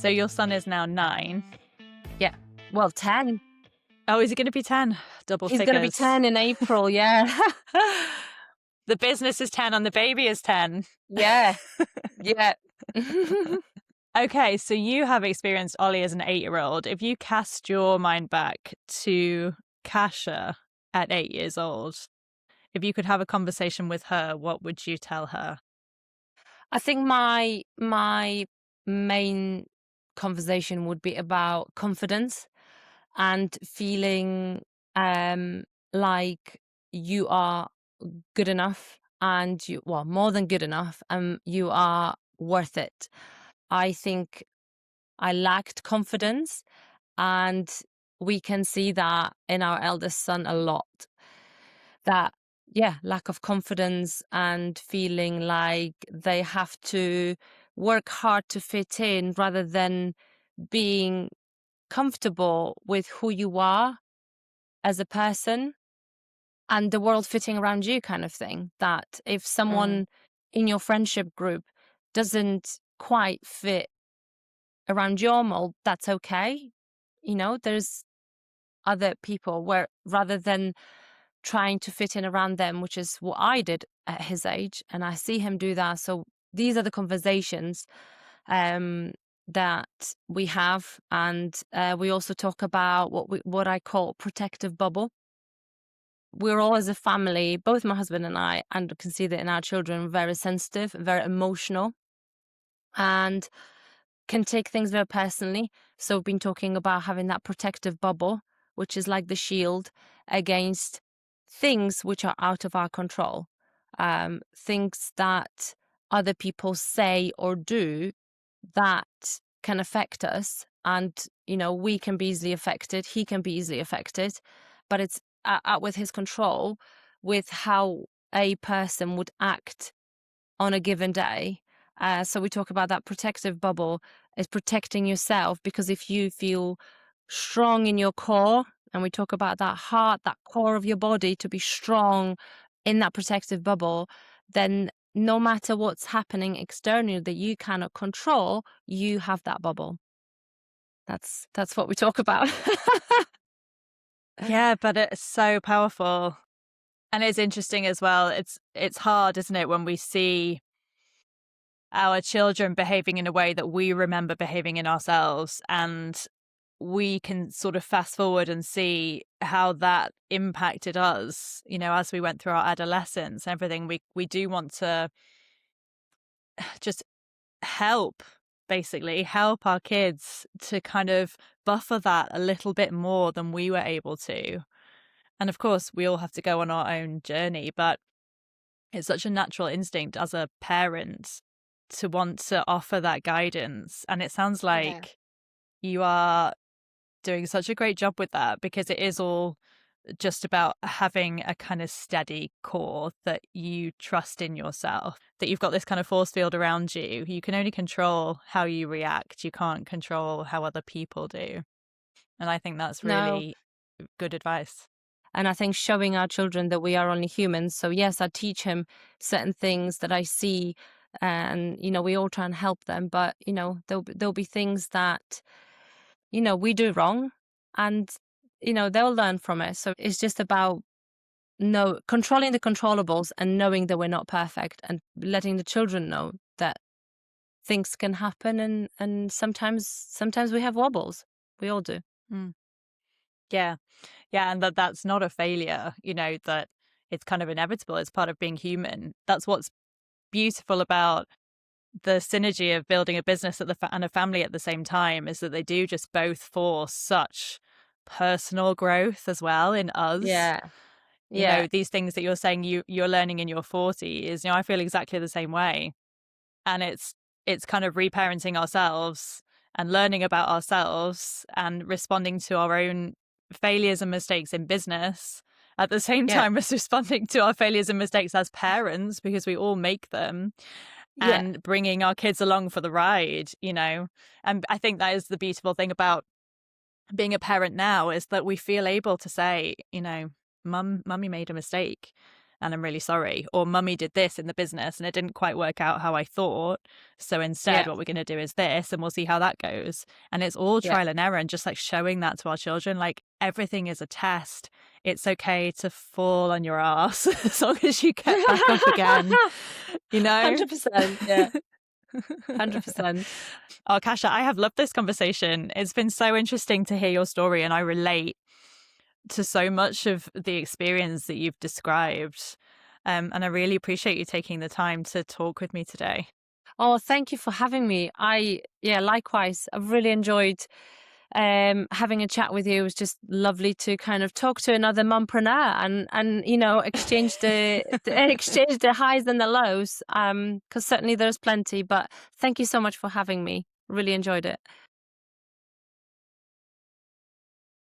So your son is now 9. Yeah. Well, 10. Oh, is he going to be 10? Double He's figures. going to be 10 in April, yeah. The business is 10 and the baby is 10. Yeah. Yeah. Okay, so you have experienced Ollie as an 8-year-old. If you cast your mind back to Kasia at 8 years old, if you could have a conversation with her, what would you tell her? I think my main conversation would be about confidence and feeling like you are good enough, and more than good enough, you are worth it. I think I lacked confidence, and we can see that in our eldest son a lot. That, yeah, lack of confidence and feeling like they have to work hard to fit in rather than being comfortable with who you are as a person and the world fitting around you, kind of thing. That if someone in your friendship group doesn't quite fit around your mold, that's okay. There's other people where, rather than trying to fit in around them, which is what I did at his age, and I see him do that. So these are the conversations that we have, and we also talk about what I call protective bubble. We're all, as a family, both my husband and I, and can see that in our children, very sensitive, very emotional, and can take things very personally. So we've been talking about having that protective bubble, which is like the shield against things which are out of our control, things that other people say or do that can affect us. And, we can be easily affected. He can be easily affected, but it's out with his control with how a person would act on a given day. So we talk about that protective bubble is protecting yourself, because if you feel strong in your core, and we talk about that heart, that core of your body to be strong in that protective bubble, then no matter what's happening externally that you cannot control, you have that bubble. That's what we talk about. Yeah, but it's so powerful. And it's interesting as well. It's hard, isn't it, when we see our children behaving in a way that we remember behaving in ourselves, and we can sort of fast forward and see how that impacted us, as we went through our adolescence and everything. We do want to just basically help our kids to kind of buffer that a little bit more than we were able to. And of course, we all have to go on our own journey, but it's such a natural instinct as a parent to want to offer that guidance. And it sounds Yeah. like you are doing such a great job with that, because it is all just about having a kind of steady core that you trust in yourself, that you've got this kind of force field around you. You can only control how you react. You can't control how other people do. And I think that's No. really good advice. And I think showing our children that we are only humans. So yes, I teach him certain things that I see, and we all try and help them. But there'll be things that we do wrong, and they'll learn from it. So it's just about controlling the controllables and knowing that we're not perfect, and letting the children know that things can happen, and sometimes we have wobbles. We all do. Mm. Yeah. Yeah. And that's not a failure, that it's kind of inevitable. It's part of being human. That's what's beautiful about the synergy of building a business and a family at the same time, is that they do just both force such personal growth as well in us. Yeah. Yeah. These things that you're saying you're learning in your 40s, I feel exactly the same way. And it's kind of reparenting ourselves and learning about ourselves and responding to our own failures and mistakes in business at the same Yeah. time as responding to our failures and mistakes as parents, because we all make them, Yeah. and bringing our kids along for the ride. And I think that is the beautiful thing about being a parent now, is that we feel able to say, mummy made a mistake, and I'm really sorry. Or mummy did this in the business and it didn't quite work out how I thought. So instead, Yeah. what we're going to do is this, and we'll see how that goes. And it's all Yeah. trial and error, and just like showing that to our children, like everything is a test. It's okay to fall on your ass as long as you get back up again, you know? 100%. Yeah. 100%. Oh, Kasia, I have loved this conversation. It's been so interesting to hear your story, and I relate to so much of the experience that you've described. And I really appreciate you taking the time to talk with me today. Oh, thank you for having me. Yeah, likewise. I've really enjoyed having a chat with you. It was just lovely to kind of talk to another mompreneur and exchange exchange the highs and the lows. Because certainly there's plenty. But thank you so much for having me. Really enjoyed it.